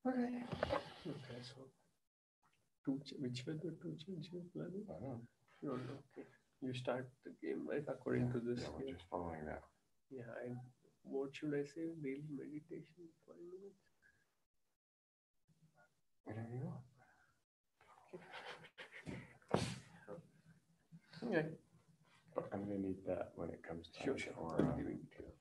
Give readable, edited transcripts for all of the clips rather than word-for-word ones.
Okay. Okay, so which were the two changes planning? I don't know. You don't know. Okay. You start the game right according to this. Yeah, we're just following that. Yeah, and what should I say? Daily meditation, 5 minutes. Whatever you want. Okay. But I'm gonna need that when it comes time Sure. for I'm giving it to you.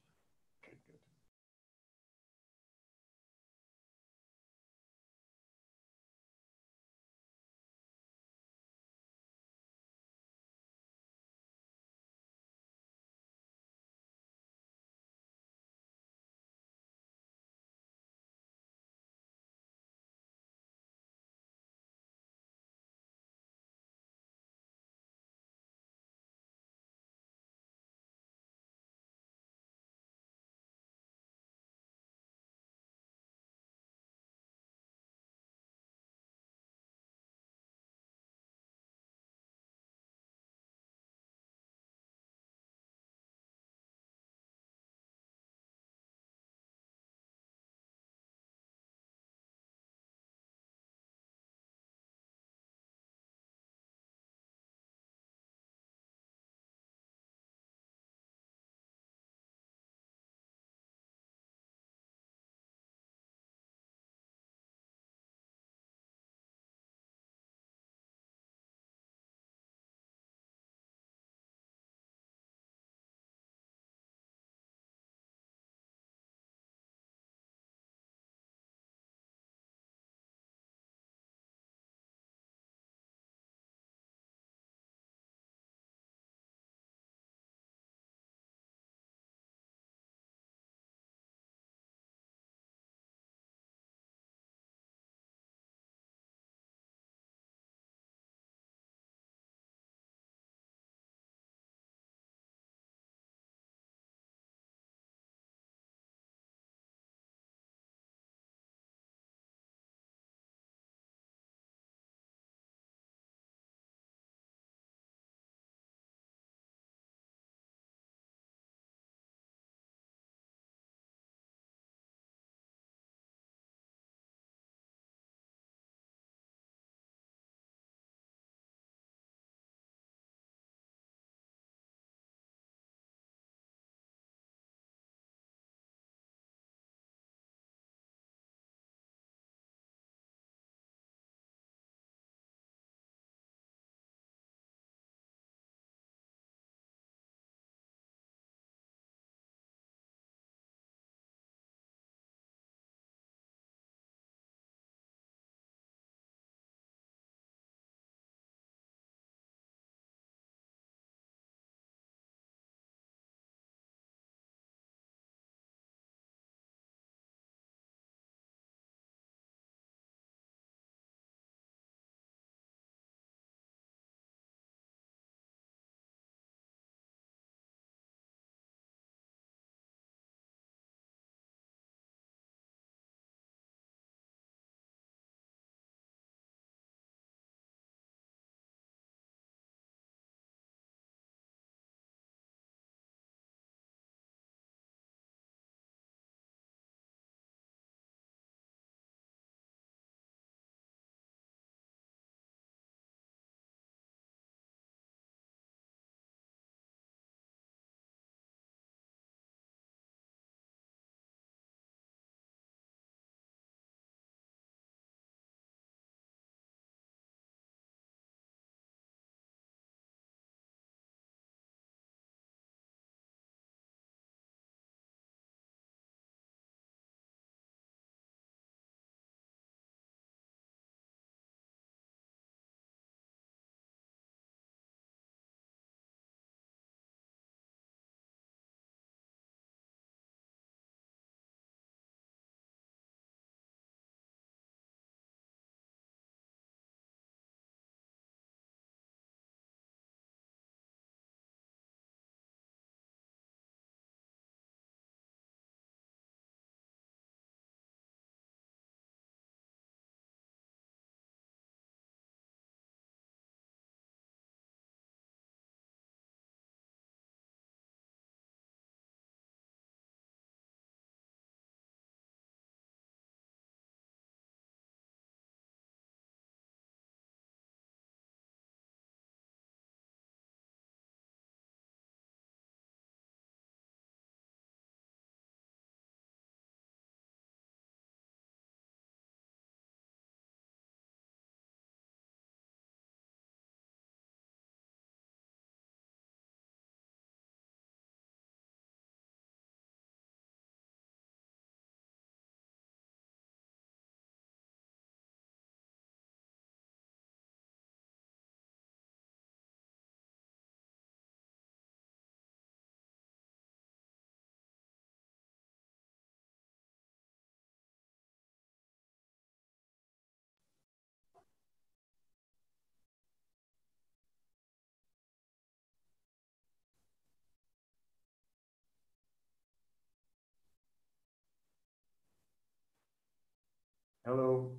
Hello.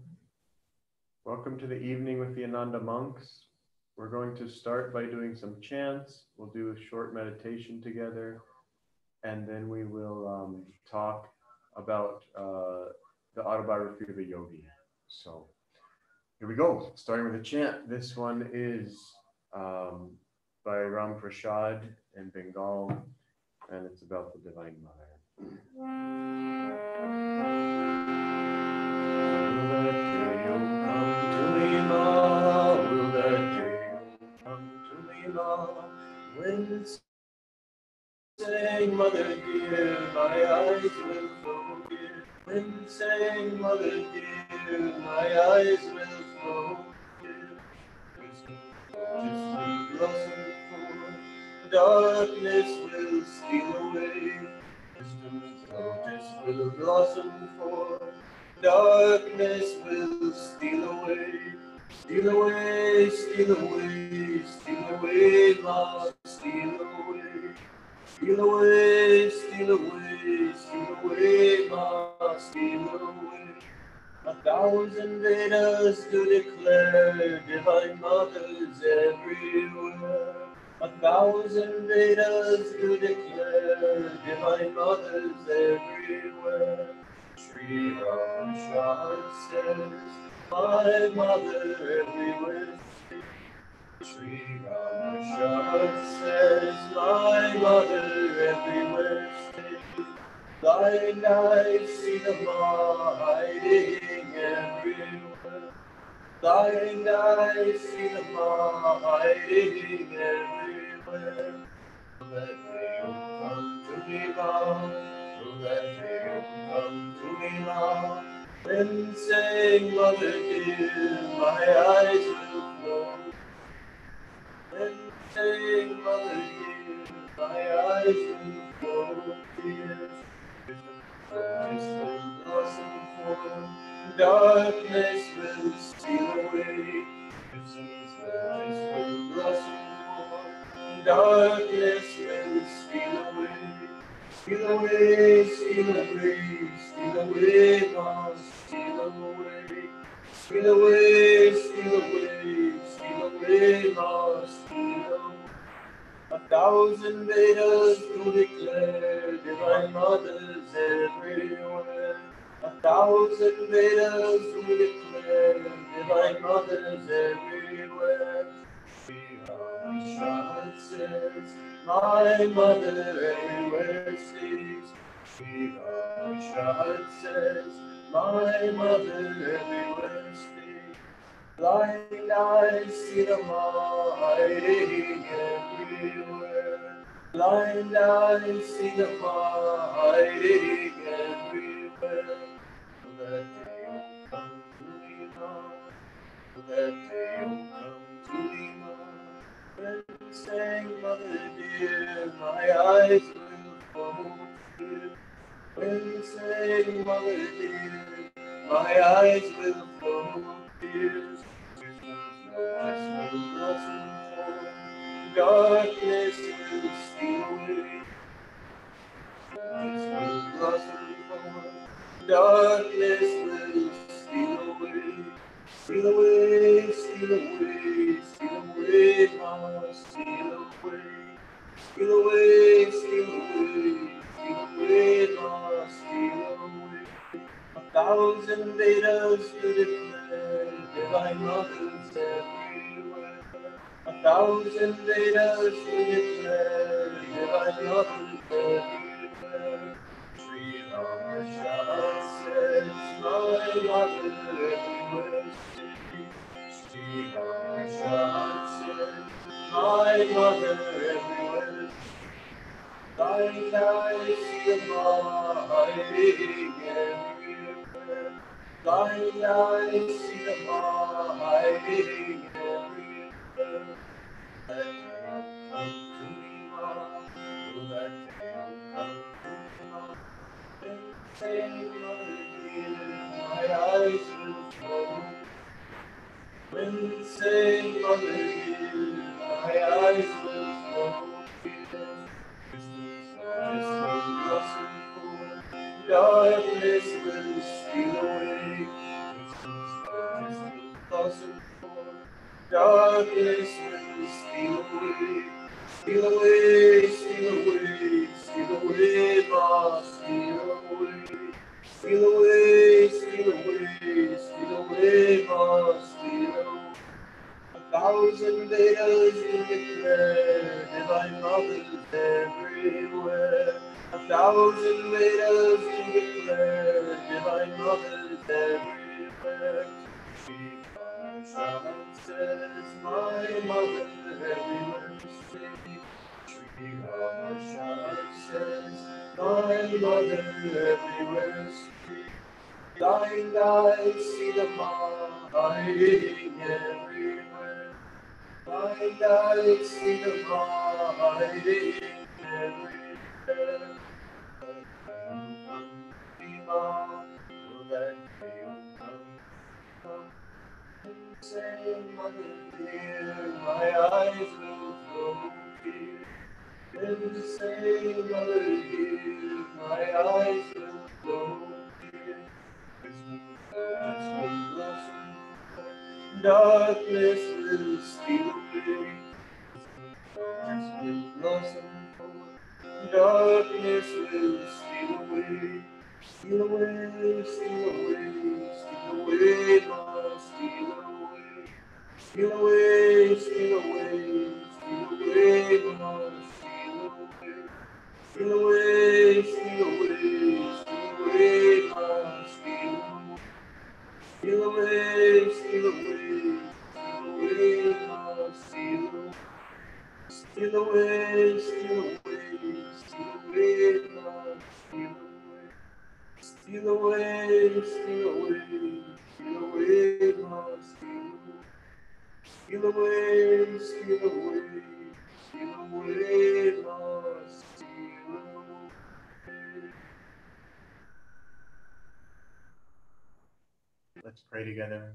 Welcome to the evening with the Ananda monks. We're going to start by doing some chants. We'll do a short meditation together, and then we will talk about the autobiography of a yogi. So here we go, starting with a chant. This one is by Ram Prasad in Bengal, and it's about the Divine Mother. When saying mother dear, my eyes will forgive. When saying mother dear, my eyes will forgive. Wisdom will blossom forth, darkness will steal away. Wisdom's lotus will blossom forth, darkness will steal away. Steal away, steal away, steal away, lost, steal away. Steal away, steal away, steal away, lost, steal away. 1,000 Vedas do declare divine mothers everywhere. 1,000 Vedas do declare divine mothers everywhere. Sri Rama says, my mother everywhere. Sri Rama says, my mother everywhere stays. Blind eyes see the Ma hiding everywhere. Blind eyes see the Ma hiding everywhere. Will that day come to me, Ma? Will that day come to me, Ma? When saying, mother dear, my eyes will flow. When saying, mother dear, my eyes will flow tears. Darkness will blossom forth, darkness will steal away. Darkness will blossom forth, darkness will steal away. Steal away, steal away, steal away, lost, steal away. Steal away, steal away, steal away, lost, steal away. 1,000 Vedas do declare divine mothers everywhere. 1,000 Vedas do declare divine mothers everywhere. Sri Rama says, my mother everywhere stays. Sri Rama says, my mother everywhere stays. Blind eyes see the Ma hiding everywhere. Blind eyes see the Ma hiding everywhere. Will that day come to me, Ma? Will that day come to me, Ma? When saying, mother dear, my eyes will fall tears. When saying, mother dear, my eyes will flow tears. Darkness will blossom forth, darkness will steal away. Darkness will blossom forth, darkness will steal away. Steal away, steal away, steal away, mama, steal away. Steal away, steal away, steal away, mama, steal away. 1,000 Vedas do declare divine mothers everywhere. 1,000 Vedas do declare divine mothers everywhere. Sri Rama says, my mother everywhere stays. Sri Rama says, my mother everywhere. Blind eyes see the Ma hiding everywhere. Blind eyes see the Ma hiding everywhere. That day come to me, Ma. Will that day come to me, Ma? When saying, mother dear, my eyes will flow. When saying, mother dear, my eyes will flow. Darkness will steal away. darkness will steal away. Steal away, steal away, steal away, ma, steal away. Steal away, steal away, steal away, ma, steal away. 1,000 Vedas to declare divine mothers everywhere. 1,000 Vedas to declare divine mothers everywhere. Sri Ganesha says, my mother everywhere speak. Sri Ganesha says, my mother everywhere speak. Blind eyes see the mom hiding everywhere. Blind eyes see the mom hiding everywhere. Say, mother dear, my eyes will flow tears. When you say, mother dear, my eyes will flow tears. Darkness will steal away. Darkness will blossom forth. Darkness will steal away. Steal away, steal away, steal away, Lord, steal away. Steal away, steal away, steal away, Lord, steal away. Steal away, steal away, steal away, Lord, steal away. Steal away, steal away, steal away, Lord, steal away. Steal away, steal away, steal away, Lord, steal away. Steal away, steal away, steal away, Lord, steal away. Steal away, steal away, steal away, Lord, steal away. Let's pray together.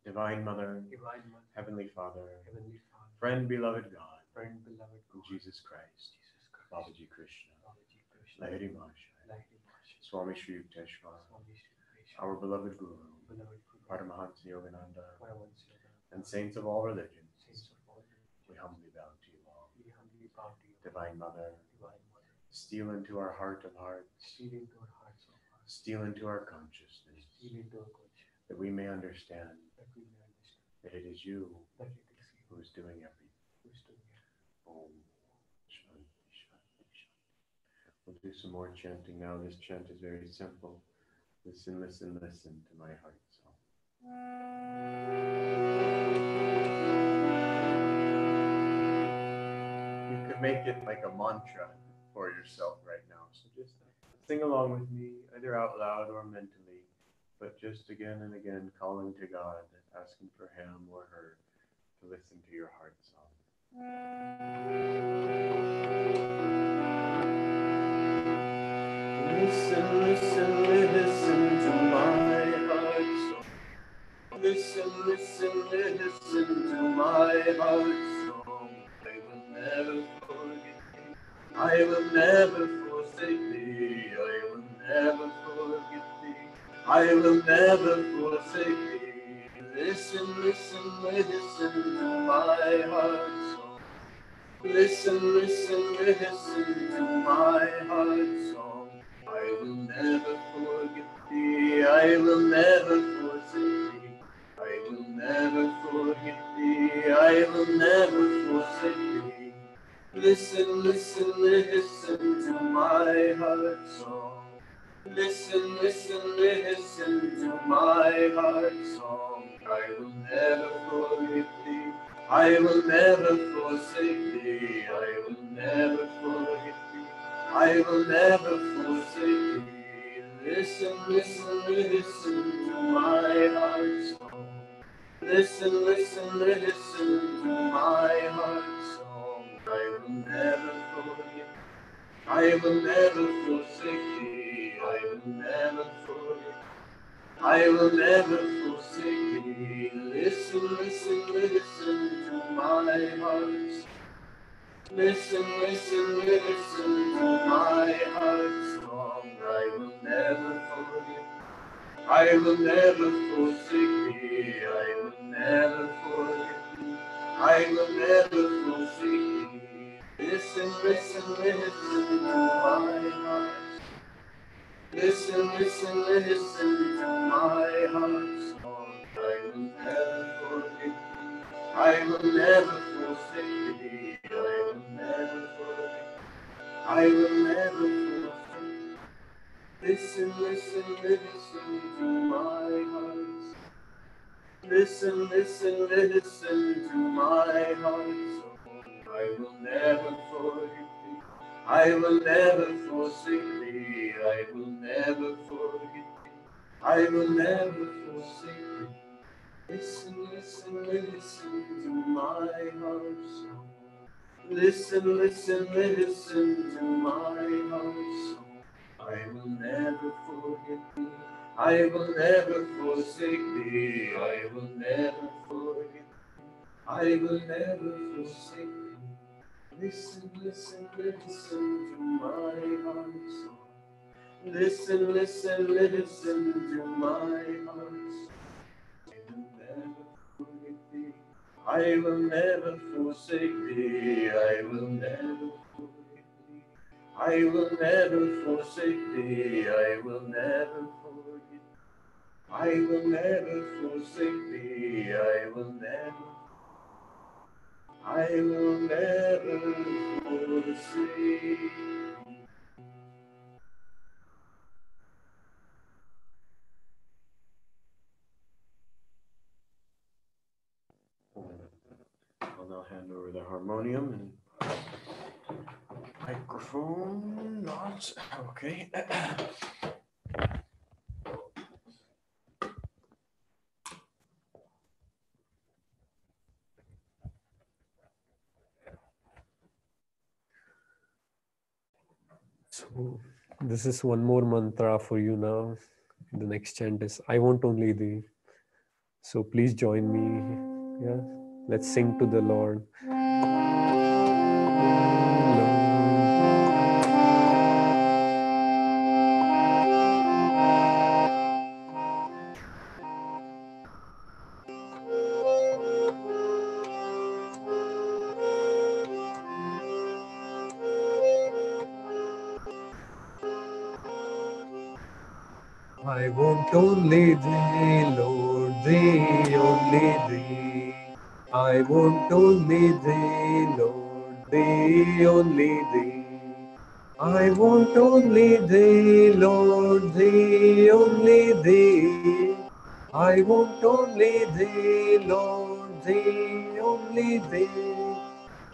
Divine Mother, Divine Mother, Heavenly Father, Heavenly Father, Friend beloved God, friend beloved and God, Jesus Christ, Jesus Christ, Babaji Krishna, Babaji Krishna, Lahiri Mahashaya, Lahiri Mahashaya, Swami Shri Yukteswar, Swami Shri Krishna, our beloved Guru, beloved Guru, Paramahansa Yogananda, Paramahansa Yogananda, and saints of all religions, saints of all religions, we humbly bow to you all. we humbly bow to you, Divine Mother, Divine Mother. steal into our heart of hearts, Steal into our hearts of hearts, steal into our consciousness, steal into our conscience, that we may understand that we may understand that it is you that it is you who is doing everything. who is doing it. Om Shanti Shanti Shanti. We'll do some more chanting now. This chant is very simple. Listen, listen, listen to my heart song. You can make it like a mantra for yourself right now. So just sing along with me, either out loud or mentally, but just again and again calling to God, asking for him or her to listen to your heart song. Listen, listen, listen to my heart song. Listen, listen, listen to my heart song. I will never forget thee. I will never forsake thee. I will never forget thee. I will never forsake thee. Listen, listen, listen to my heart song. Listen, listen, listen to my heart song. I will never forget thee. I will never forsake thee. I will never forget thee. I will never forsake thee. Listen, listen, listen to my heart song. Listen, listen, listen to my heart song. I will never forget thee. I will never forsake thee. I will never forget thee. I will never forsake thee. Listen, listen, listen to my heart song. Listen, listen, listen to my heart song. I will never forget. I will never forsake thee. I will never forget. I will never forsake thee. Listen, listen, listen to my heart. Listen, listen, listen to my heart song. I will never forget. I will never forsake thee. I will never forget thee. I will never forsake thee. Listen, listen, listen to my heart. Listen, listen, listen to my heart song. I will never forget thee. I will never forsake thee. I will never forget. I will never forsake. Listen, listen, listen to my heart. Listen, listen, listen to my heart song. I will never forget thee. I will never forsake thee. I will never forget thee. I will never forsake thee. Listen, listen, listen to my heart song. Listen, listen, listen to my heart song. I will never forget thee. I will never forsake thee. I will never forget thee. I will never forsake thee. Listen, listen, listen to my heart song. Listen, listen, listen to my heart song. I will never forget thee. I will never forsake thee. I will never forget thee. I will never forsake thee. I will never forget. I will never forsake thee. I will never. I will never forsake. I'll now hand over the harmonium and microphone. Not okay. So this is one more mantra for you now. The next chant is I want only thee. So please join me. Yeah. Let's sing to the Lord. I want only thee, Lord, thee, only thee. I want only thee, Lord, thee, only thee. I want only thee, Lord, thee, only thee. I want only thee, Lord, thee, only thee.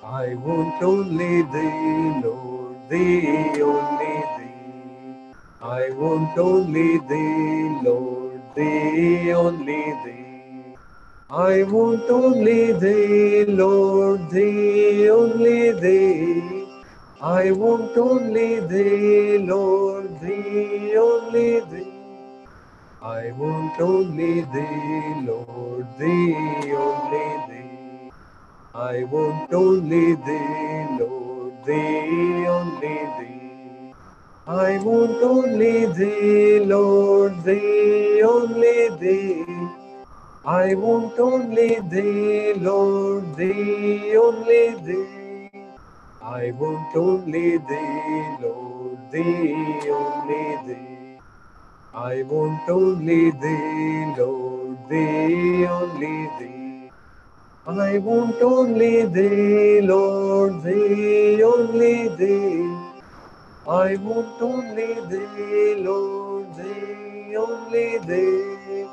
I want only thee, Lord, thee, only thee. I want only thee, Lord, thee, only thee. I want only thee, Lord, thee, only thee. I want only thee, Lord, thee, only thee. I want only thee, Lord, thee, only thee. I want only thee, Lord, thee, only thee. I want only thee, Lord, thee, only thee. I want only thee, Lord, thee, only thee. I want only thee, Lord, thee, only thee. I want only thee, Lord, thee, only thee. I want only thee, Lord, thee, only thee. I want only thee, Lord, thee, only thee.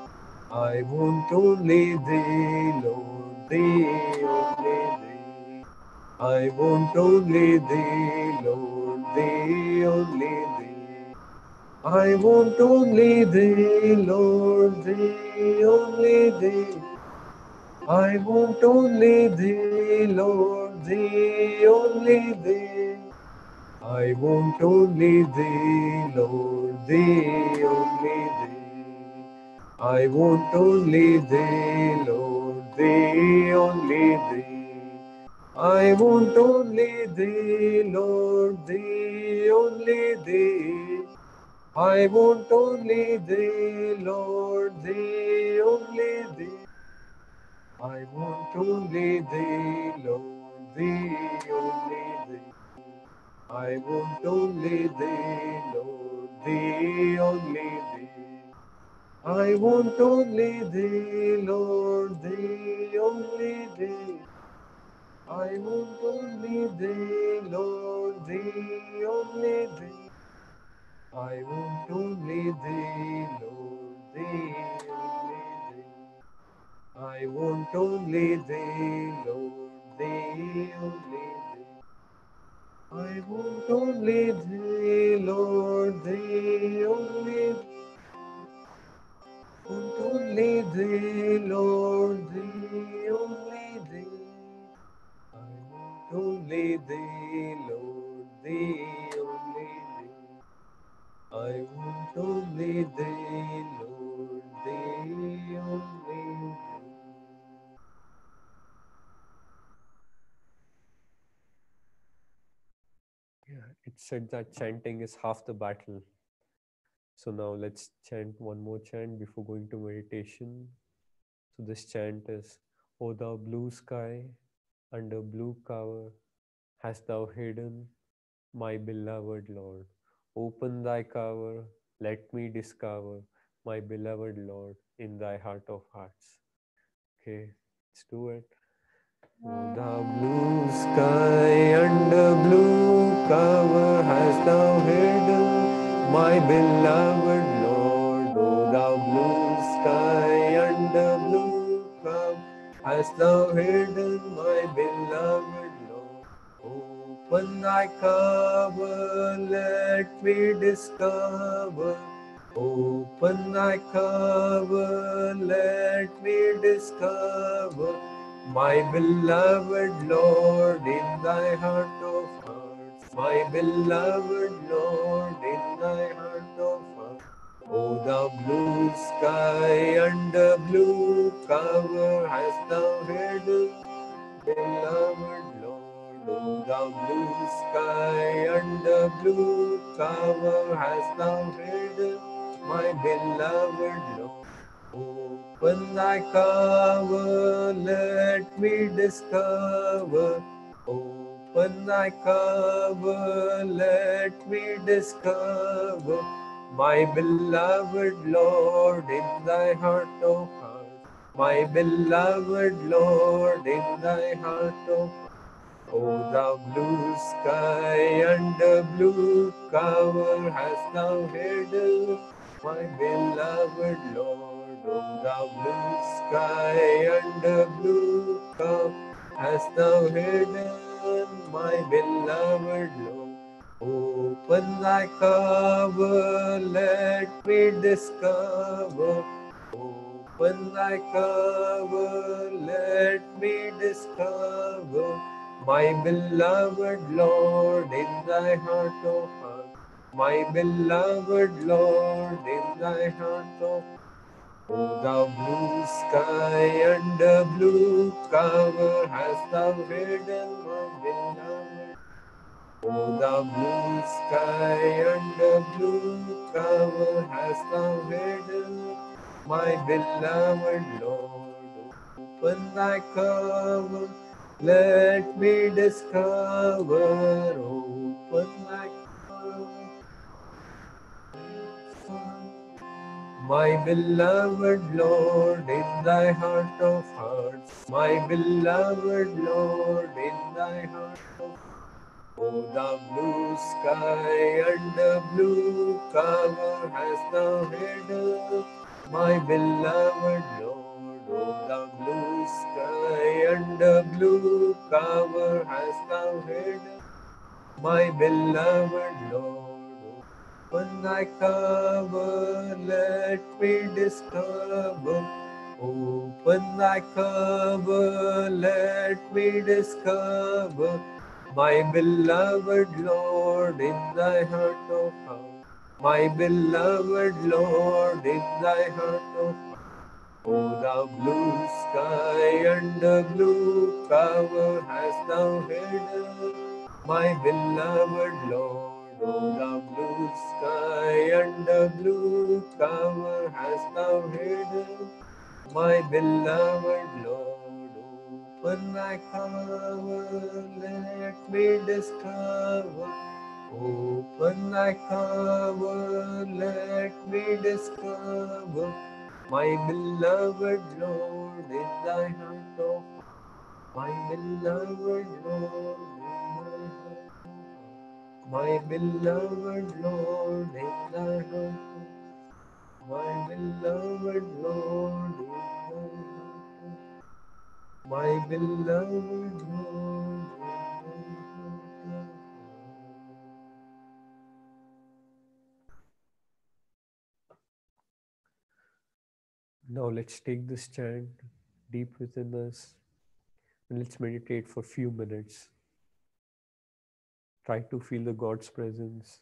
I want only thee, Lord, thee, only thee. I want only thee, Lord, thee, only thee. I want only thee, Lord, thee, only thee. I want only thee, Lord, thee, only thee. I want only thee, Lord, thee, only thee. I want only thee, Lord, thee, only thee. I want only thee, Lord, thee, only thee. I want only thee, Lord, thee, only thee. I want only thee, Lord, thee, only thee. I want only thee, Lord, thee, only thee. I want only thee, Lord, thee, only thee. I want only thee, Lord, thee, only thee. I want only thee, Lord, thee, only thee. I want only thee, Lord, thee, only thee. I want only thee, Lord, thee, only thee. Want only thee, Lord, thee, only thee. I want only thee, Lord, thee, only thee. I want only thee, Lord, thee, only thee. Yeah, it said that chanting is half the battle. So now let's chant one more chant before going to meditation. So this chant is, O thou blue sky, under blue cover, hast thou hidden my beloved Lord. Open thy cover, let me discover my beloved Lord in thy heart of hearts. Okay, let's do it. O thou blue sky, under blue cover, hast thou hidden my beloved Lord. O thou blue sky, under blue cover, hast thou hidden my beloved Lord. Open thy cover, let me discover. Open thy cover, let me discover my beloved Lord in thy heart of hearts. My beloved Lord in thy heart of hearts. O thou blue sky under blue cover, hast thou hidden beloved Lord, O thou blue sky under blue cover, hast thou hidden my beloved Lord. Open thy cover, let me discover. Open thy cover, let me discover my beloved Lord in thy heart of hearts. My beloved Lord, in thy heart of O thou blue sky under blue cover, hast thou hidden my beloved Lord. O thou blue sky under blue cover, hast thou hidden my beloved Lord. Open thy cover, let me discover. Open thy cover, let me discover my beloved Lord in thy heart of hearts. My beloved Lord in thy heart of hearts. O thou blue sky under blue cover, hast thou hidden my beloved. O thou blue sky under blue cover, hast thou hidden my beloved Lord. Open thy cover, let me discover. Open thy cover, my beloved Lord, in thy heart of hearts. My beloved Lord, in thy heart of hearts. O thou blue sky under blue cover, hast thou hidden my beloved Lord. O thou blue sky under blue cover, hast thou hidden my beloved Lord. Open thy cover, let me discover. Open thy cover, let me discover my beloved Lord in thy heart of hearts. My beloved Lord in thy heart of hearts. O thou blue sky under blue cover, hast thou hidden my beloved Lord. O thou blue sky under blue cover, hast thou hidden my beloved Lord. Open thy cover, let me discover. Open thy cover, let me discover my beloved Lord in thy heart of my beloved Lord in thy heart of my beloved Lord in thy heart of my beloved Lord in thy heart of my beloved Lord in thy heart of. Now let's take this chant deep within us and let's meditate for a few minutes. Try to feel the God's presence.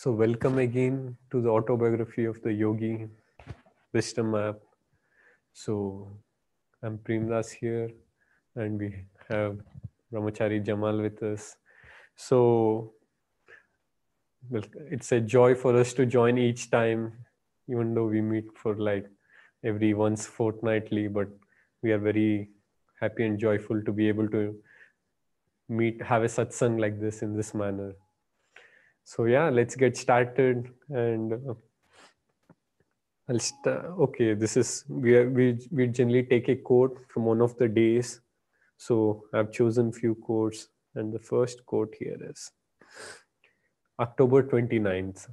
So, welcome again to the autobiography of the yogi wisdom app. So, I'm Premdas here, and we have Brahmachari Jamal with us. So, it's a joy for us to join each time, even though we meet for like every once fortnightly, but we are very happy and joyful to be able to meet, have a satsang like this in this manner. So, yeah, let's get started. And okay, this is we generally take a quote from one of the days. So I've chosen few quotes, and the first quote here is October 29th.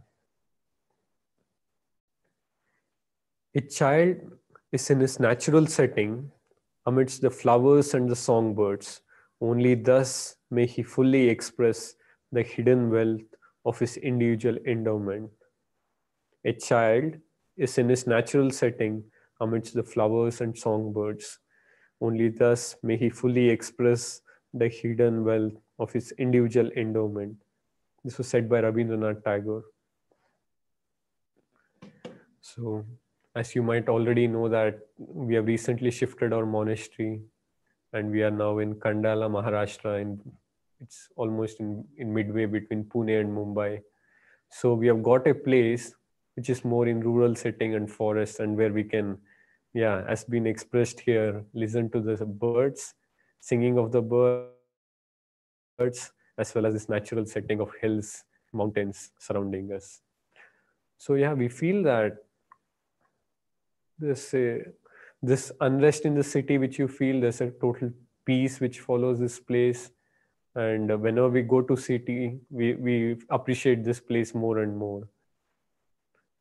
A child is in his natural setting amidst the flowers and the songbirds. Only thus may he fully express the hidden wealth of his individual endowment. A child is in his natural setting amidst the flowers and songbirds. Only thus may he fully express the hidden wealth of his individual endowment. This was said by Rabindranath Tagore. So, as you might already know, that we have recently shifted our monastery, and we are now in Kandala, Maharashtra, and it's almost in midway between Pune and Mumbai. So we have got a place which is more in rural setting and forest, and where we can, yeah, as been expressed here, listen to the birds, singing of the birds, as well as this natural setting of hills, mountains surrounding us. So yeah, we feel that this this unrest in the city which you feel, there's a total peace which follows this place. And whenever we go to city, we appreciate this place more and more.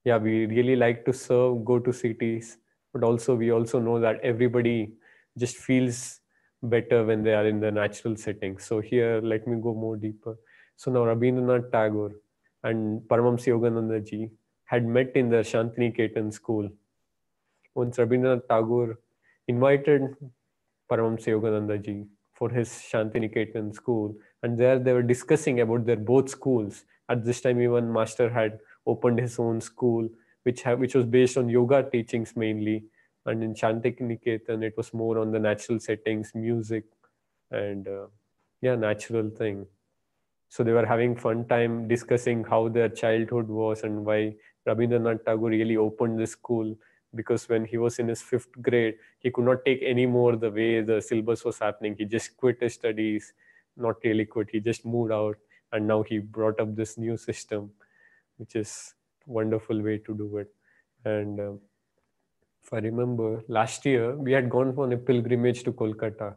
Yeah, we really like to serve, go to cities, but also we also know that everybody just feels better when they are in the natural setting. So here, let me go more deeper. So now Rabindranath Tagore and Paramahamsa Yogananda ji had met in the Shantiniketan school. Once Rabindranath Tagore invited Paramahamsa Yogananda ji for his Shantiniketan school, and there they were discussing about their both schools. At this time, even Master had opened his own school, which was based on yoga teachings mainly, and in Shantiniketan it was more on the natural settings, music, and yeah, natural thing. So they were having fun time discussing how their childhood was and why Rabindranath Tagore really opened this school, because when he was in his fifth grade, he could not take any more the way the syllabus was happening. He just quit his studies, not really quit, he just moved out, and now he brought up this new system, which is wonderful way to do it. And if I remember, last year we had gone on a pilgrimage to Kolkata.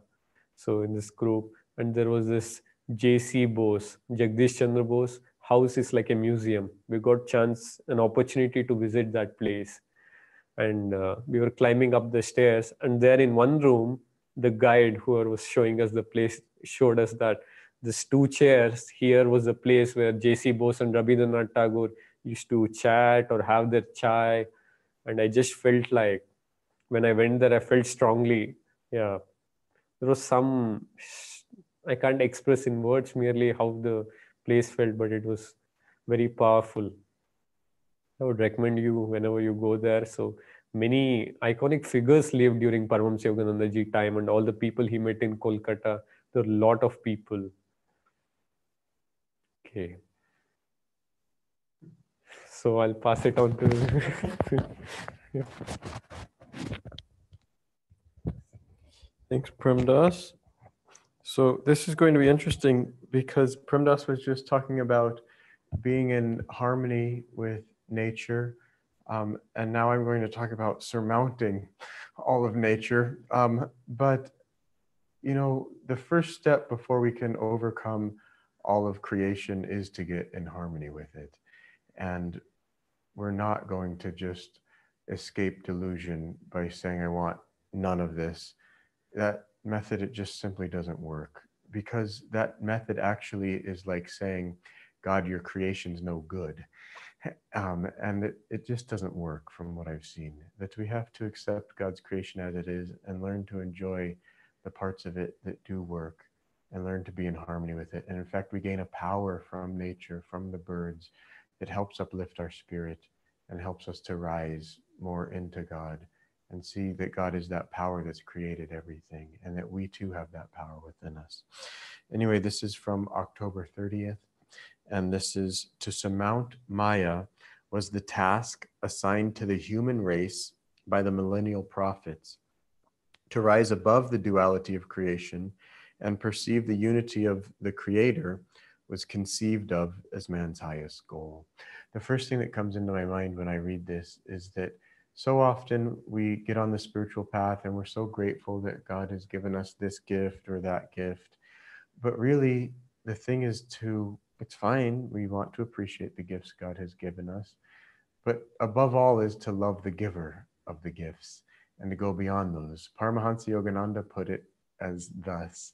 So in this group, and there was this J.C. Bose, Jagdish Chandra Bose house is like a museum. We got chance, an opportunity to visit that place, and we were climbing up the stairs. And there in one room, the guide who was showing us the place showed us that these two chairs here was the place where J.C. Bose and Rabindranath Tagore used to chat or have their chai. And I just felt like when I went there, I felt strongly. Yeah, there was some, I can't express in words merely how the place felt, but it was very powerful. I would recommend you whenever you go there. So many iconic figures lived during Paramahamsa Yogananda ji time, and all the people he met in Kolkata. There were a lot of people. Okay, so I'll pass it on to. Yeah. Thanks, Premdas. So this is going to be interesting because Premdas was just talking about being in harmony with nature. And now I'm going to talk about surmounting all of nature. But, you know, the first step before we can overcome all of creation is to get in harmony with it. And we're not going to just escape delusion by saying, I want none of this. That method, it just simply doesn't work, because that method actually is like saying, God, your creation's no good. And it just doesn't work from what I've seen. That we have to accept God's creation as it is and learn to enjoy the parts of it that do work, and learn to be in harmony with it. And in fact, we gain a power from nature, from the birds, that helps uplift our spirit and helps us to rise more into God and see that God is that power that's created everything and that we too have that power within us. Anyway, this is from October 30th, and this is: to surmount Maya was the task assigned to the human race by the millennial prophets. To rise above the duality of creation and perceive the unity of the Creator was conceived of as man's highest goal. The first thing that comes into my mind when I read this is that so often we get on the spiritual path and we're so grateful that God has given us this gift or that gift. But really, the thing is it's fine. We want to appreciate the gifts God has given us. But above all is to love the giver of the gifts and to go beyond those. Paramahansa Yogananda put it as thus,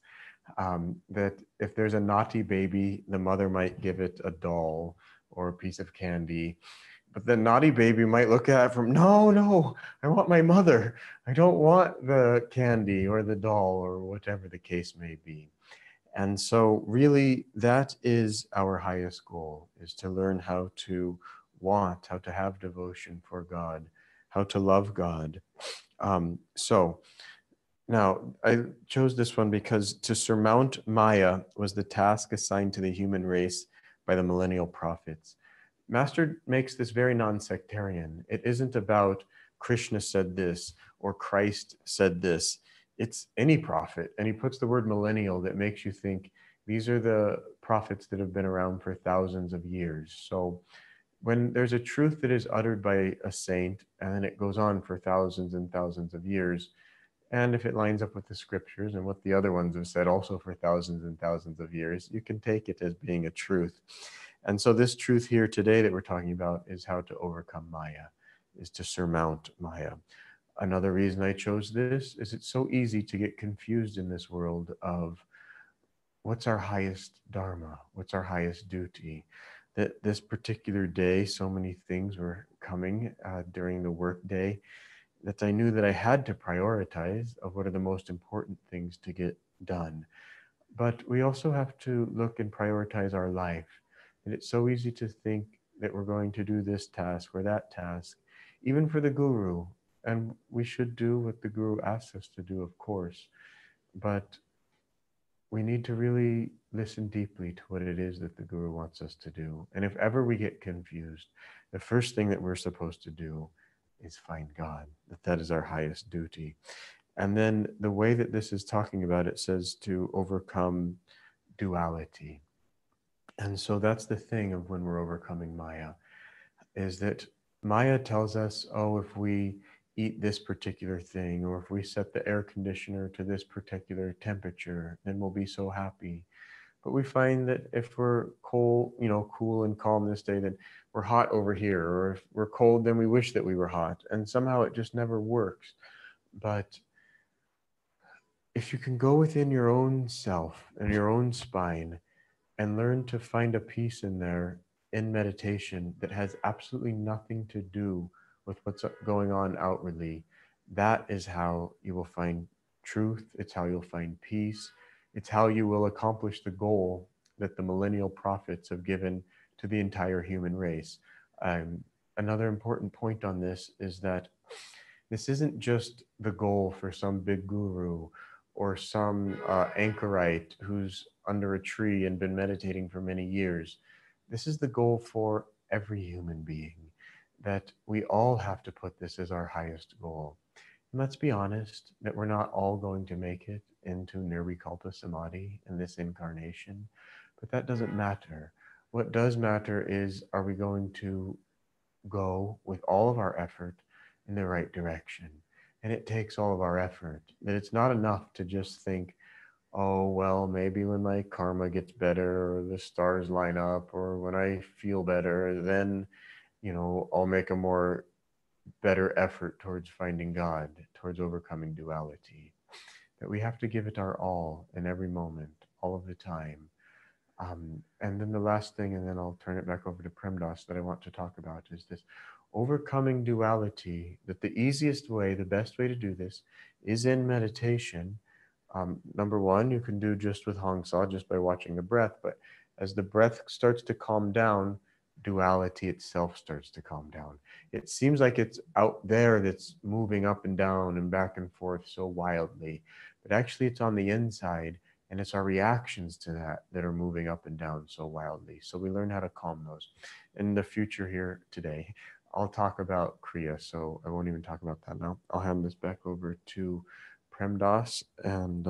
that if there's a naughty baby, the mother might give it a doll or a piece of candy. But the naughty baby might look at it from, no, no, I want my mother. I don't want the candy or the doll or whatever the case may be. And so really that is our highest goal, is to learn how to want, how to have devotion for God, how to love God. So now I chose this one because to surmount Maya was the task assigned to the human race by the millennial prophets. Master makes this very non-sectarian. It isn't about Krishna said this or Christ said this. It's any prophet. And he puts the word millennial that makes you think these are the prophets that have been around for thousands of years. So when there's a truth that is uttered by a saint and then it goes on for thousands and thousands of years, and if it lines up with the scriptures and what the other ones have said also for thousands and thousands of years, you can take it as being a truth. And so this truth here today that we're talking about is how to overcome Maya, is to surmount Maya. Another reason I chose this is it's so easy to get confused in this world of what's our highest dharma, what's our highest duty. That this particular day, so many things were coming during the work day that I knew that I had to prioritize of what are the most important things to get done. But we also have to look and prioritize our life. And it's so easy to think that we're going to do this task or that task, even for the guru. And we should do what the guru asks us to do, of course. But we need to really listen deeply to what it is that the guru wants us to do. And if ever we get confused, the first thing that we're supposed to do is find God, that is our highest duty. And then the way that this is talking about, it says to overcome duality. And so that's the thing of when we're overcoming Maya, is that Maya tells us, oh, if we eat this particular thing, or if we set the air conditioner to this particular temperature, then we'll be so happy. But we find that if we're cold, cool and calm this day, then we're hot over here. Or if we're cold, then we wish that we were hot. And somehow it just never works. But if you can go within your own self and your own spine and learn to find a peace in there in meditation that has absolutely nothing to do with what's going on outwardly, that is how you will find truth. It's how you'll find peace. It's how you will accomplish the goal that the millennial prophets have given to the entire human race. Another important point on this is that this isn't just the goal for some big guru or some anchorite who's under a tree and been meditating for many years. This is the goal for every human being, that we all have to put this as our highest goal. And let's be honest, that we're not all going to make it into Nirvikalpa Samadhi in this incarnation, but that doesn't matter. What does matter is, are we going to go with all of our effort in the right direction? And it takes all of our effort. That it's not enough to just think, oh, well, maybe when my karma gets better or the stars line up or when I feel better, then, I'll make a more better effort towards finding God, towards overcoming duality. That we have to give it our all in every moment, all of the time. And then the last thing, and then I'll turn it back over to Premdas, that I want to talk about is this overcoming duality. That the easiest way, the best way to do this is in meditation. Number one, you can do just with Hong Sa, just by watching the breath. But as the breath starts to calm down, duality itself starts to calm down. It seems like it's out there that's moving up and down and back and forth so wildly, but actually it's on the inside, and it's our reactions to that that are moving up and down so wildly. So we learn how to calm those. In the future here today, I'll talk about Kriya, so I won't even talk about that now. I'll hand this back over to Premdas, and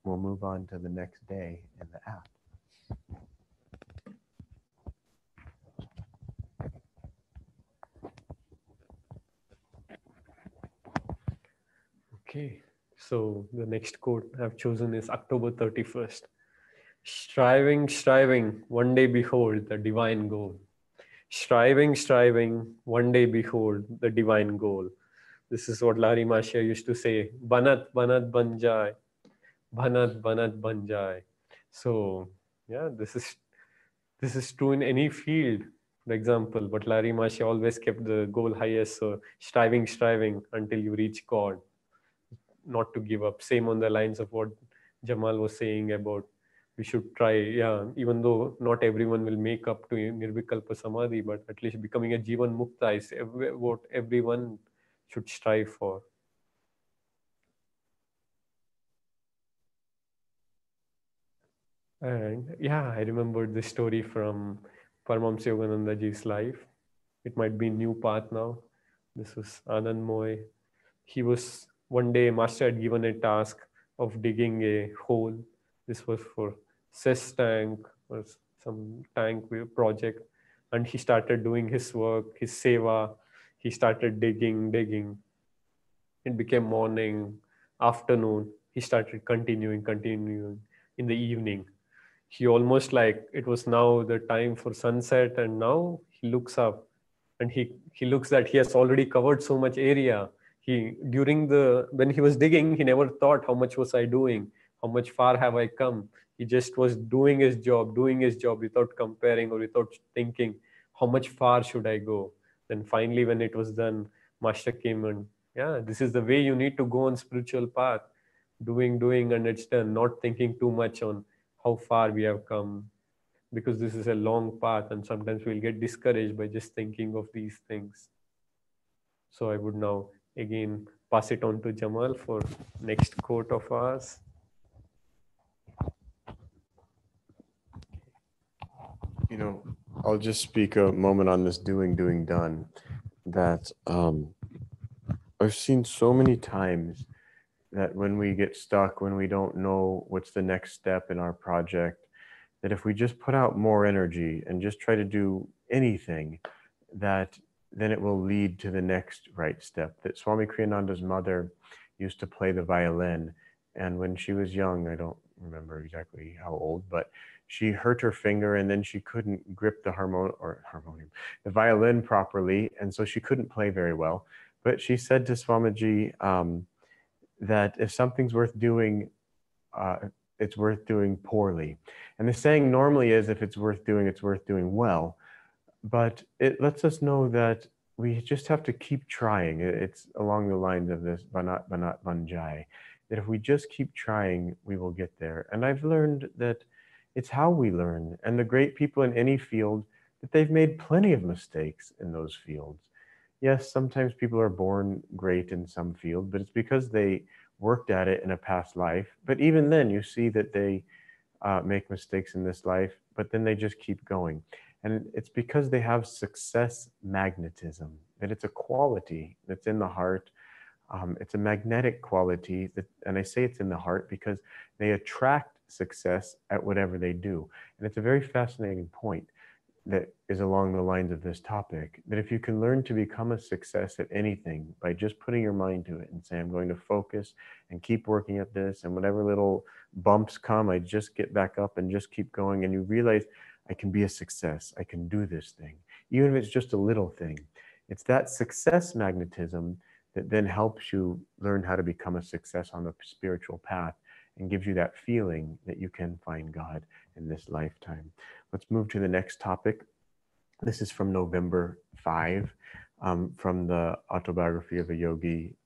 we'll move on to the next day in the app. Okay, so the next quote I've chosen is October 31st. Striving, striving, one day behold the divine goal. Striving, striving, one day behold the divine goal. This is what Larry Marcia used to say, Banat, Banat, Banjai, Banat, Banat, Banjai. So, yeah, this is true in any field. For example, but Larry Marcia always kept the goal highest. So, striving, striving until you reach God, not to give up. Same on the lines of what Jamal was saying about we should try, yeah, even though not everyone will make up to Nirvikalpa Samadhi, but at least becoming a Jivan Mukta is what everyone should strive for. And yeah, I remembered this story from Paramahamsa Yoganandaji's life. It might be new path now. This was Anand Moy. He was one day, master had given a task of digging a hole. This was for cess tank or some tank project. And he started doing his work, his seva. He started digging. It became morning, afternoon. He started continuing in the evening. He almost like it was now the time for sunset, and now he looks up and he looks that he has already covered so much area. He during the when he was digging, he never thought how much was I doing, how much far have I come. He just was doing his job without comparing or without thinking how much far should I go. Then finally when it was done, master came and, yeah, this is the way you need to go on spiritual path, doing and it's done, not thinking too much on how far we have come, because this is a long path and sometimes we'll get discouraged by just thinking of these things. So I would now again pass it on to Jamal for next quote of ours. You know, I'll just speak a moment on this doing, done. That I've seen so many times that when we get stuck, when we don't know what's the next step in our project, that if we just put out more energy and just try to do anything, that then it will lead to the next right step. That Swami Kriyananda's mother used to play the violin, and when she was young, I don't remember exactly how old, but she hurt her finger and then she couldn't grip the the violin properly, and so she couldn't play very well. But she said to Swamiji that if something's worth doing, uh, it's worth doing poorly. And the saying normally is if it's worth doing well. But it lets us know that we just have to keep trying. It's along the lines of this Banat Banat Vanjai, that if we just keep trying, we will get there. And I've learned that it's how we learn. And the great people in any field, that they've made plenty of mistakes in those fields. Yes, sometimes people are born great in some field, but it's because they worked at it in a past life. But even then, you see that they make mistakes in this life, but then they just keep going. And it's because they have success magnetism, that it's a quality that's in the heart. It's a magnetic quality, that, and I say it's in the heart because they attract success at whatever they do. And it's a very fascinating point that is along the lines of this topic, that if you can learn to become a success at anything by just putting your mind to it and say, I'm going to focus and keep working at this, and whatever little bumps come, I just get back up and just keep going, and you realize I can be a success, I can do this thing, even if it's just a little thing. It's that success magnetism that then helps you learn how to become a success on the spiritual path and gives you that feeling that you can find God in this lifetime. Let's move to the next topic. This is from November 5, from the Autobiography of a Yogi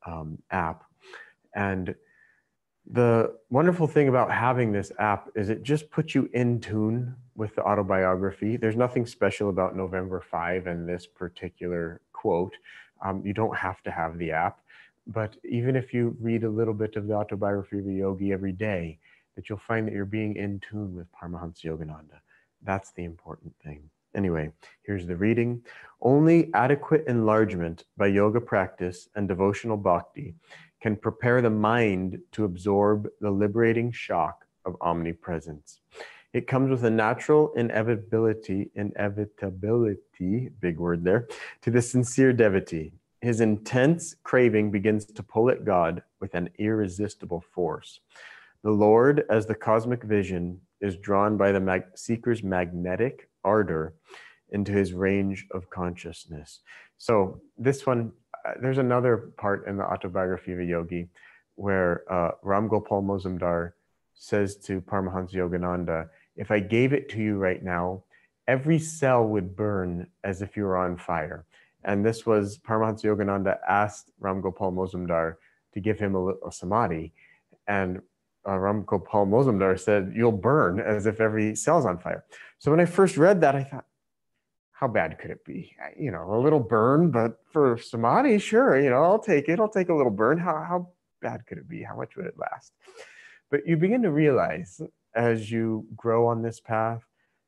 app. And The wonderful thing about having this app is it just puts you in tune with the autobiography. There's nothing special about November 5 and this particular quote. You don't have to have the app, but even if you read a little bit of the autobiography of a yogi every day, that you'll find that you're being in tune with Paramahansa Yogananda. That's the important thing. Anyway, here's the reading. Only adequate enlargement by yoga practice and devotional bhakti can prepare the mind to absorb the liberating shock of omnipresence. It comes with a natural inevitability, big word there, to the sincere devotee. His intense craving begins to pull at God with an irresistible force. The Lord, as the cosmic vision, is drawn by the seeker's magnetic ardor into his range of consciousness. So this one, there's another part in the autobiography of a yogi where Ram Gopal Mozumdar says to Paramahansa Yogananda, if I gave it to you right now, every cell would burn as if you were on fire. And this was Paramahansa Yogananda asked Ram Gopal Mozumdar to give him a samadhi. And Ram Gopal Mozumdar said, you'll burn as if every cell's on fire. So when I first read that, I thought, how bad could it be? You know, a little burn, but for samadhi, sure, you know, I'll take it. I'll take a little burn. How bad could it be? How much would it last? But you begin to realize as you grow on this path,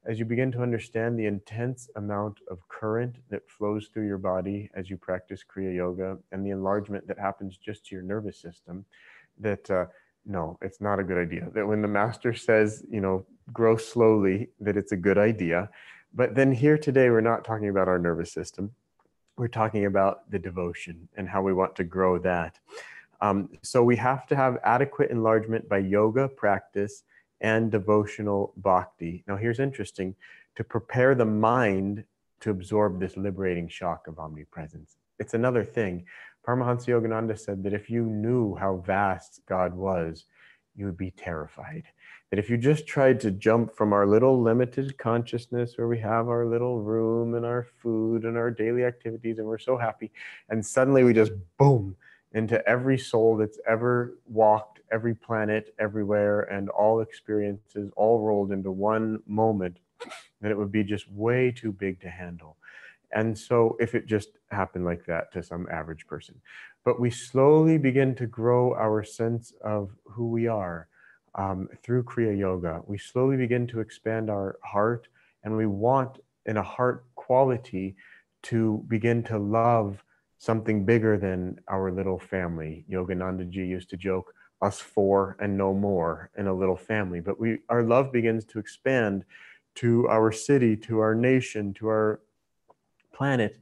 as you begin to understand the intense amount of current that flows through your body as you practice Kriya Yoga and the enlargement that happens just to your nervous system, that no, it's not a good idea. That when the master says, you know, grow slowly, that it's a good idea. But then here today, we're not talking about our nervous system. We're talking about the devotion and how we want to grow that. So we have to have adequate enlargement by yoga practice and devotional bhakti. Now here's interesting, to prepare the mind to absorb this liberating shock of omnipresence. It's another thing. Paramahansa Yogananda said that if you knew how vast God was, you would be terrified. That if you just tried to jump from our little limited consciousness where we have our little room and our food and our daily activities and we're so happy, and suddenly we just boom into every soul that's ever walked, every planet, everywhere, and all experiences all rolled into one moment, that it would be just way too big to handle. And so if it just happened like that to some average person, but we slowly begin to grow our sense of who we are through Kriya Yoga. We slowly begin to expand our heart, and we want in a heart quality to begin to love something bigger than our little family. Yogananda ji used to joke, us four and no more in a little family. But our love begins to expand to our city, to our nation, to our planet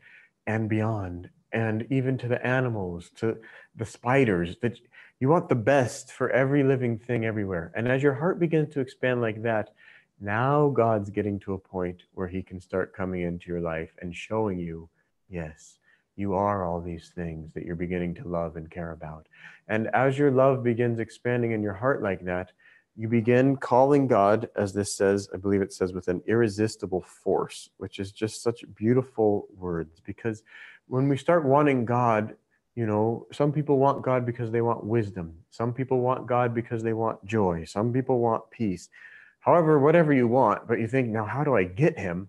and beyond, and even to the animals, to the spiders. That you want the best for every living thing everywhere. And as your heart begins to expand like that, now God's getting to a point where he can start coming into your life and showing you, yes, you are all these things that you're beginning to love and care about. And as your love begins expanding in your heart like that, you begin calling God, as this says, I believe it says, with an irresistible force, which is just such beautiful words. Because when we start wanting God, you know, some people want God because they want wisdom. Some people want God because they want joy. Some people want peace. However, whatever you want, but you think, now how do I get him?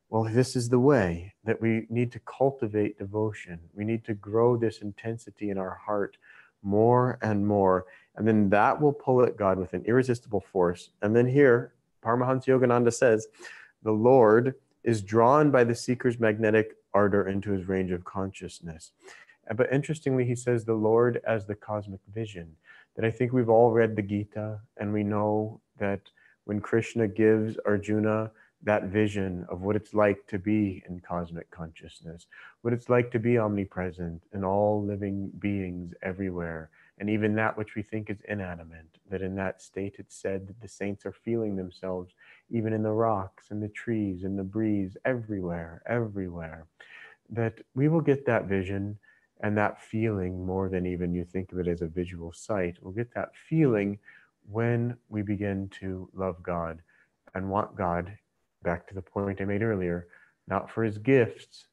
Well, this is the way that we need to cultivate devotion. We need to grow this intensity in our heart more and more. And then that will pull at God with an irresistible force. And then here, Paramahansa Yogananda says, the Lord is drawn by the seeker's magnetic ardor into his range of consciousness. But interestingly, he says the Lord as the cosmic vision. That I think we've all read the Gita, and we know that when Krishna gives Arjuna that vision of what it's like to be in cosmic consciousness, what it's like to be omnipresent in all living beings everywhere, and even that which we think is inanimate, that in that state it's said that the saints are feeling themselves even in the rocks and the trees and the breeze, everywhere, everywhere, that we will get that vision and that feeling more than even you think of it as a visual sight. We'll get that feeling when we begin to love God and want God, back to the point I made earlier, not for his gifts,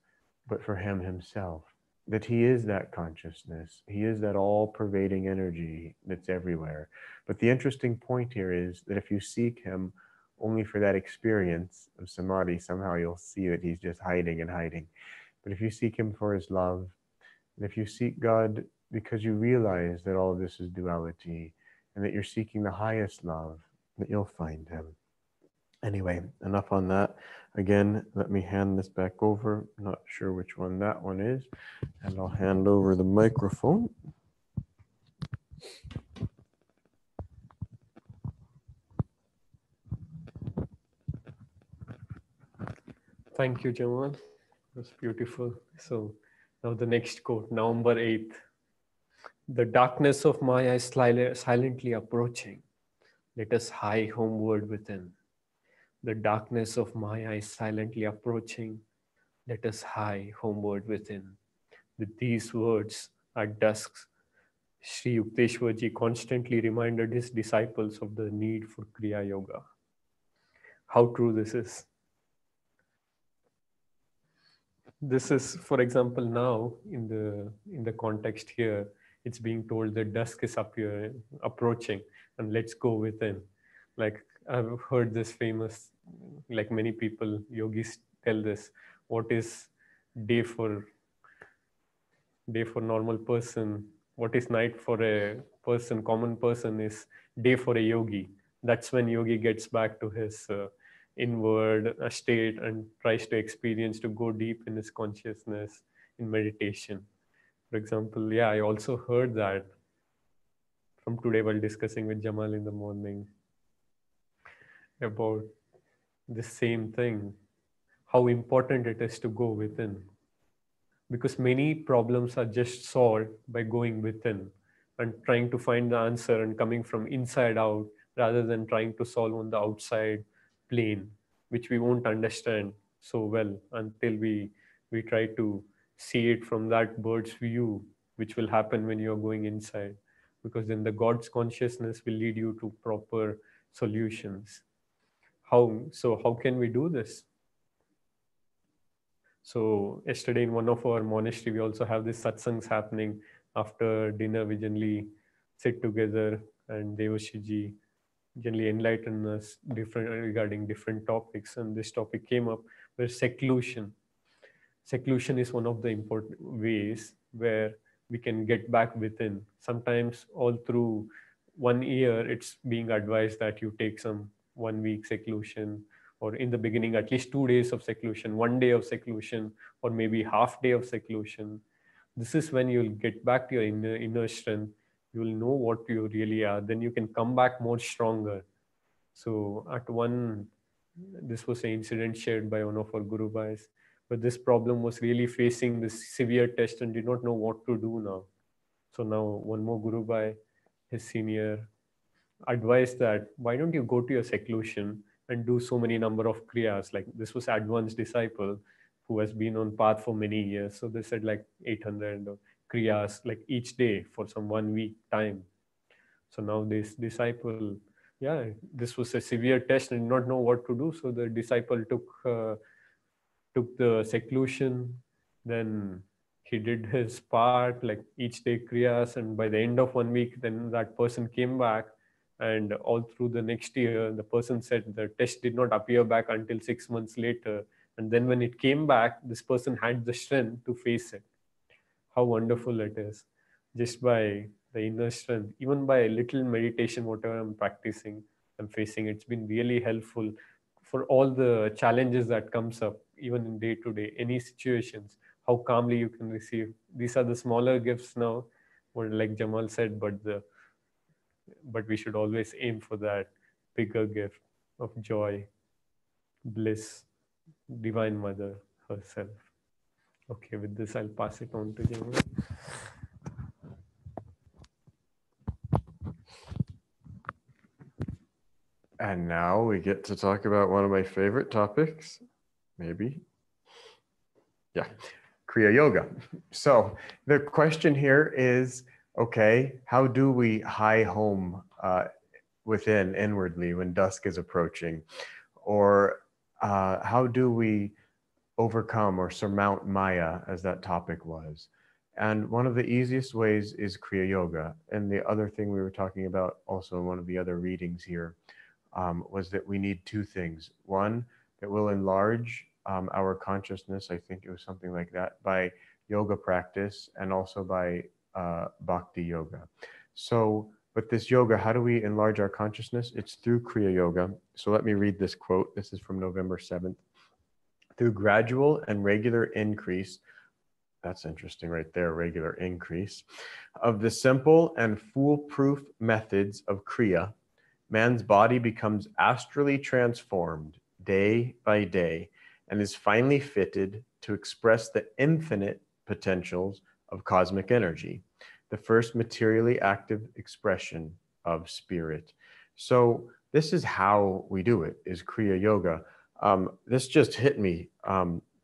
but for him himself. that he is that consciousness. He is that all-pervading energy that's everywhere. But the interesting point here is that if you seek him only for that experience of samadhi, somehow you'll see that he's just hiding and hiding. But if you seek him for his love, and if you seek God because you realize that all of this is duality and that you're seeking the highest love, that you'll find him. Anyway, enough on that. Again, let me hand this back over. Not sure which one that one is. And I'll hand over the microphone. Thank you, Jamal. It was beautiful. So now the next quote, November 8th. The darkness of Maya is silently approaching. Let us hie homeward within. The darkness of Maya is silently approaching. Let us hie homeward within. With these words, at dusk, Sri Yukteswarji constantly reminded his disciples of the need for Kriya Yoga. How true this is. This is, for example, now in the context here, it's being told that dusk is approaching, and let's go within. Like I've heard this famous, like many people, yogis tell this. What is day for normal person? What is night for a person, common person, is day for a yogi. That's when yogi gets back to his inward state and tries to experience, to go deep in his consciousness in meditation. For example, yeah, I also heard that from today while discussing with Jamal in the morning about the same thing, how important it is to go within. Because many problems are just solved by going within and trying to find the answer and coming from inside out, rather than trying to solve on the outside plane, which we won't understand so well until we try to see it from that bird's view, which will happen when you're going inside, because then the God's consciousness will lead you to proper solutions. How can we do this? So yesterday in one of our monastery, we also have this satsangs happening. After dinner, we generally sit together and Devashiji generally enlighten us regarding different topics. And this topic came up, where seclusion. Seclusion is one of the important ways where we can get back within. Sometimes all through 1 year, it's being advised that you take some 1 week seclusion, or in the beginning, at least 2 days of seclusion, 1 day of seclusion, or maybe half day of seclusion. This is when you'll get back to your inner strength. You'll know what you really are. Then you can come back more stronger. So this was an incident shared by one of our Guru Bhais, but this problem was really facing this severe test and did not know what to do now. So now one more Guru Bhai, his senior, advised that why don't you go to your seclusion and do so many number of kriyas. Like this was advanced disciple who has been on path for many years. So they said like 800 kriyas, like each day for some 1 week time. So now this disciple, yeah, this was a severe test and did not know what to do. So the disciple took the seclusion, then he did his part, like each day kriyas, and by the end of 1 week, then that person came back, and all through the next year, the person said the test did not appear back until 6 months later. And then when it came back, this person had the strength to face it. How wonderful it is, just by the inner strength, even by a little meditation, whatever I'm practicing, I'm facing, it's been really helpful for all the challenges that comes up, even in day to day, any situations, how calmly you can receive. These are the smaller gifts now, or like Jamal said, but we should always aim for that bigger gift of joy, bliss, Divine Mother herself. Okay, with this, I'll pass it on to Jamal. And now we get to talk about one of my favorite topics, maybe. Yeah, Kriya Yoga. So the question here is, okay, how do we hie home within, inwardly, when dusk is approaching? Or how do we overcome or surmount Maya, as that topic was? And one of the easiest ways is Kriya Yoga. And the other thing we were talking about also in one of the other readings here was that we need two things. One, that will enlarge our consciousness. I think it was something like that by yoga practice and also by bhakti yoga. So, but this yoga, how do we enlarge our consciousness? It's through Kriya Yoga. So let me read this quote. This is from November 7th. Through gradual and regular increase, that's interesting right there, regular increase, of the simple and foolproof methods of Kriya, man's body becomes astrally transformed day by day and is finally fitted to express the infinite potentials of cosmic energy, the first materially active expression of spirit. So this is how we do it, is Kriya Yoga. This just hit me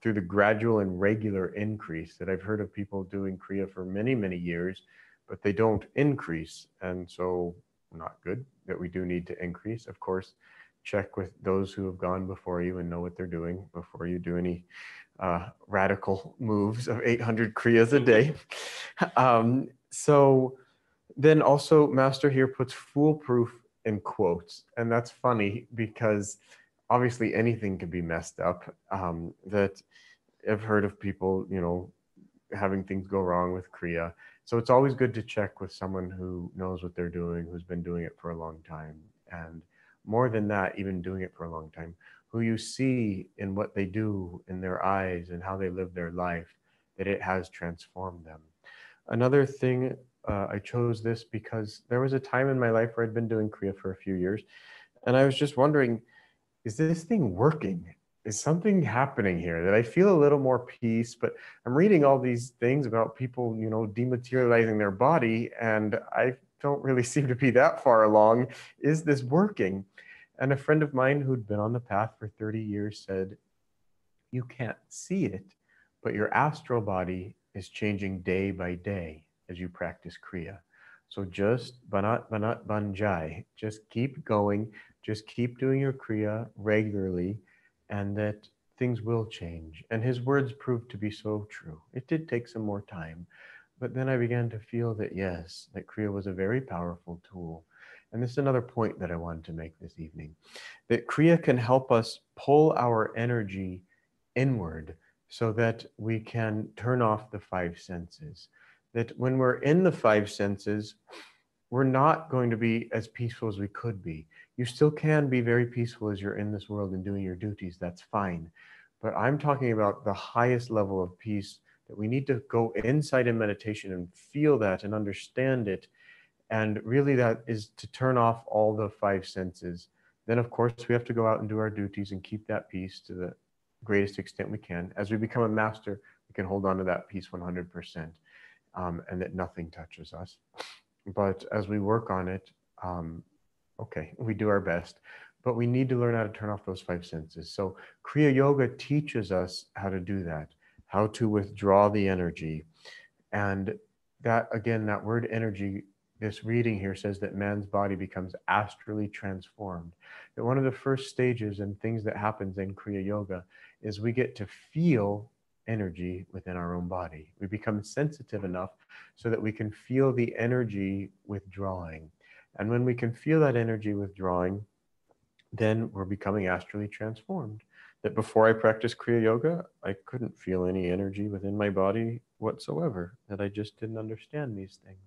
through the gradual and regular increase that I've heard of people doing Kriya for many, many years, but they don't increase. And so not good, that we do need to increase. Of course, check with those who have gone before you and know what they're doing before you do any radical moves of 800 kriyas a day. So then also Master here puts foolproof in quotes. And that's funny because obviously anything can be messed up. That I've heard of people, having things go wrong with Kriya. So it's always good to check with someone who knows what they're doing, who's been doing it for a long time. And more than that, even doing it for a long time, who you see in what they do in their eyes and how they live their life, that it has transformed them. Another thing, I chose this because there was a time in my life where I'd been doing Kriya for a few years. And I was just wondering, is this thing working? Is something happening here that I feel a little more peace? But I'm reading all these things about people, dematerializing their body, and I don't really seem to be that far along. Is this working? And a friend of mine who'd been on the path for 30 years said, you can't see it, but your astral body is changing day by day as you practice Kriya. So just banat banjai, just keep going, just keep doing your Kriya regularly, and that things will change. And his words proved to be so true. It did take some more time, but then I began to feel that yes, that Kriya was a very powerful tool. And this is another point that I wanted to make this evening, that Kriya can help us pull our energy inward so that we can turn off the five senses. That when we're in the five senses, we're not going to be as peaceful as we could be. You still can be very peaceful as you're in this world and doing your duties. That's fine. But I'm talking about the highest level of peace, that we need to go inside in meditation and feel that and understand it. And really that is to turn off all the five senses. Then of course we have to go out and do our duties and keep that peace to the greatest extent we can. As we become a master, we can hold on to that peace 100%, and that nothing touches us. But as we work on it, okay, we do our best, but we need to learn how to turn off those five senses. So Kriya Yoga teaches us how to do that, how to withdraw the energy. And that, again, that word energy, this reading here says that man's body becomes astrally transformed. That one of the first stages and things that happens in Kriya Yoga is we get to feel energy within our own body. We become sensitive enough so that we can feel the energy withdrawing. And when we can feel that energy withdrawing, then we're becoming astrally transformed. That before I practiced Kriya Yoga, I couldn't feel any energy within my body whatsoever, that I just didn't understand these things.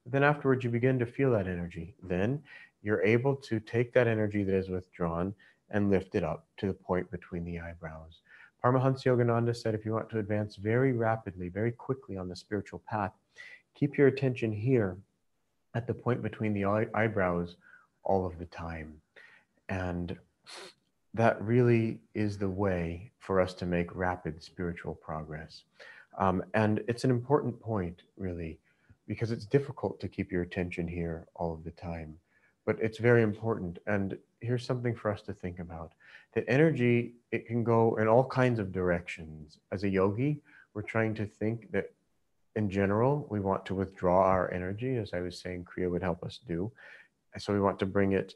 But then afterwards, you begin to feel that energy. Then you're able to take that energy that is withdrawn and lift it up to the point between the eyebrows. Paramahansa Yogananda said, if you want to advance very rapidly, very quickly on the spiritual path, keep your attention here at the point between the eyebrows all of the time. And that really is the way for us to make rapid spiritual progress. And it's an important point, really, because it's difficult to keep your attention here all of the time. But it's very important. And here's something for us to think about. That energy, it can go in all kinds of directions. As a yogi, we're trying to think that in general, we want to withdraw our energy, as I was saying, Kriya would help us do. So we want to bring it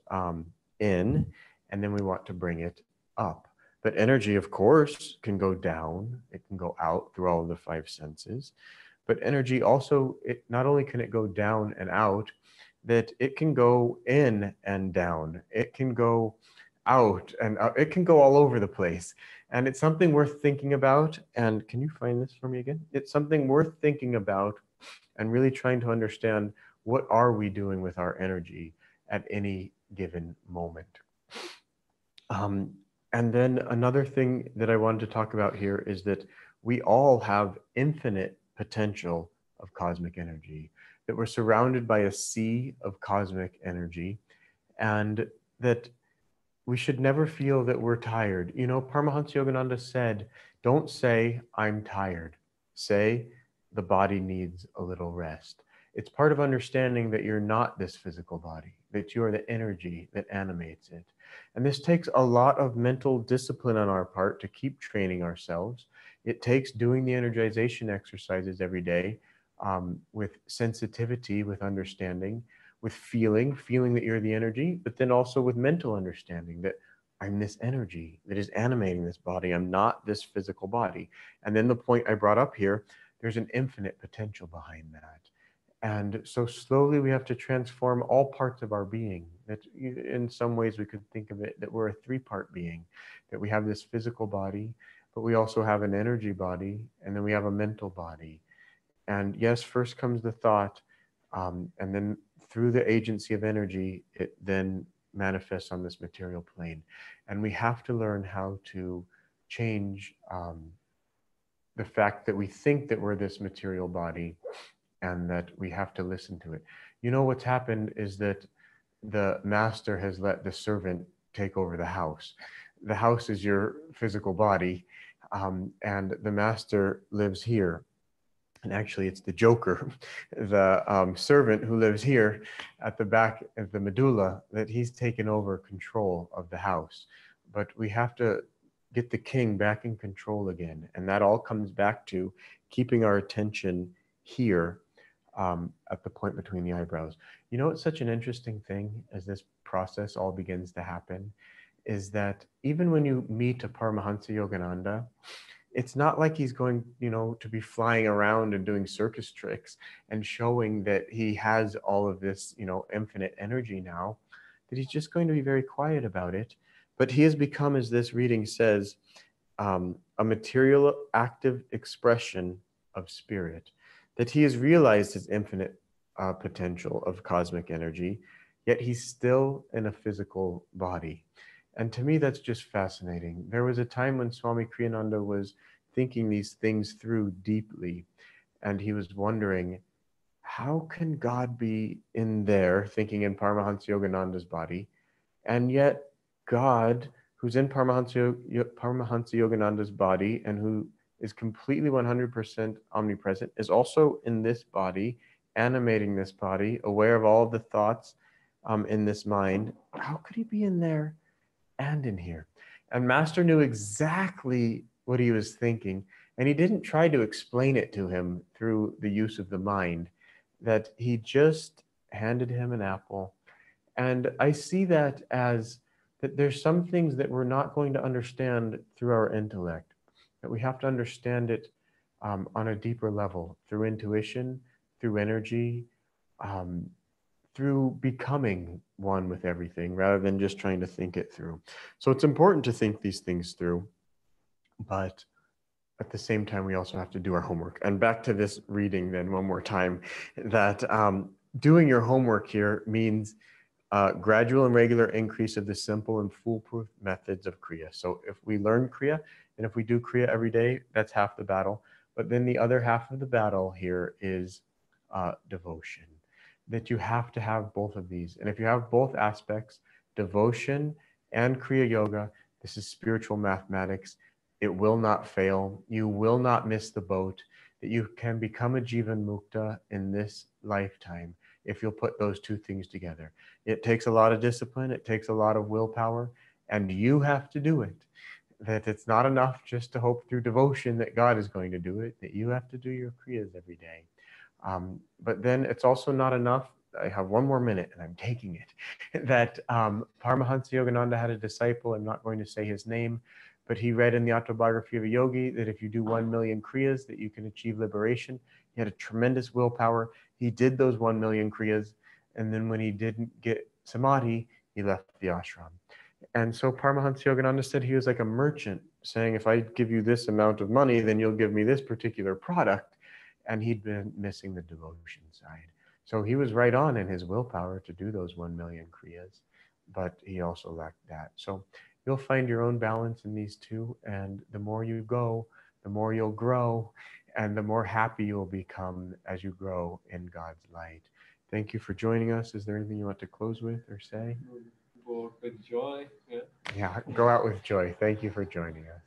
in, and then we want to bring it up. But energy, of course, can go down. It can go out through all of the five senses. But energy also, it not only can it go down and out, that it can go in and down. It can go out and out. It can go all over the place. And it's something worth thinking about. And can you find this for me again? It's something worth thinking about and really trying to understand what are we doing with our energy at any given moment. Um, and then another thing that I wanted to talk about here is that we all have infinite potential of cosmic energy, that we're surrounded by a sea of cosmic energy, and that we should never feel that we're tired. You know, Paramahansa Yogananda said, don't say, I'm tired. Say, the body needs a little rest. It's part of understanding that you're not this physical body, that you are the energy that animates it. And this takes a lot of mental discipline on our part to keep training ourselves. It takes doing the energization exercises every day with sensitivity, with understanding, with feeling that you're the energy, but then also with mental understanding that I'm this energy that is animating this body. I'm not this physical body. And then the point I brought up here, there's an infinite potential behind that. And so slowly we have to transform all parts of our being. That in some ways we could think of it that we're a three-part being, that we have this physical body, but we also have an energy body, and then we have a mental body. And yes, first comes the thought, and then through the agency of energy, it then manifests on this material plane. And we have to learn how to change the fact that we think that we're this material body and that we have to listen to it. You know, what's happened is that the master has let the servant take over the house. The house is your physical body, and the master lives here. And actually, it's the Joker, the servant who lives here at the back of the medulla, that he's taken over control of the house. But we have to get the king back in control again. And that all comes back to keeping our attention here at the point between the eyebrows. You know, it's such an interesting thing as this process all begins to happen, is that even when you meet a Paramahansa Yogananda, it's not like he's going, you know, to be flying around and doing circus tricks and showing that he has all of this, you know, infinite energy now, that he's just going to be very quiet about it. But he has become, as this reading says, a material active expression of spirit, that he has realized his infinite potential of cosmic energy, yet he's still in a physical body. And to me, that's just fascinating. There was a time when Swami Kriyananda was thinking these things through deeply, and he was wondering, how can God be in there, thinking in Paramahansa Yogananda's body, and yet God, who's in Paramahansa Yogananda's body and who is completely 100% omnipresent, is also in this body, animating this body, aware of all of the thoughts in this mind. How could he be in there and in here? And Master knew exactly what he was thinking, and he didn't try to explain it to him through the use of the mind, that he just handed him an apple. And I see that as that there's some things that we're not going to understand through our intellect, that we have to understand it on a deeper level, through intuition, through energy, um, through becoming one with everything rather than just trying to think it through. So it's important to think these things through, but at the same time, we also have to do our homework. And back to this reading then one more time, that doing your homework here means gradual and regular increase of the simple and foolproof methods of Kriya. So if we learn Kriya, and if we do Kriya every day, that's half the battle. But then the other half of the battle here is devotion, that you have to have both of these. And if you have both aspects, devotion and Kriya Yoga, this is spiritual mathematics. It will not fail. You will not miss the boat, that you can become a Jivan Mukta in this lifetime if you'll put those two things together. It takes a lot of discipline. It takes a lot of willpower, and you have to do it. That it's not enough just to hope through devotion that God is going to do it, that you have to do your Kriyas every day. But then it's also not enough. I have one more minute and I'm taking it. That Paramahansa Yogananda had a disciple. I'm not going to say his name, But he read in the autobiography of a yogi that if you do 1 million kriyas, that you can achieve liberation. He had a tremendous willpower. He did those 1 million kriyas. And then when he didn't get samadhi, he left the ashram. And so Paramahansa Yogananda said he was like a merchant saying, if I give you this amount of money, then you'll give me this particular product. And he'd been missing the devotion side. So he was right on in his willpower to do those 1 million kriyas, but he also lacked that. So you'll find your own balance in these two. And the more you go, the more you'll grow, and the more happy you'll become as you grow in God's light. Thank you for joining us. Is there anything you want to close with or say? Go with joy. Yeah. Yeah, go out with joy. Thank you for joining us.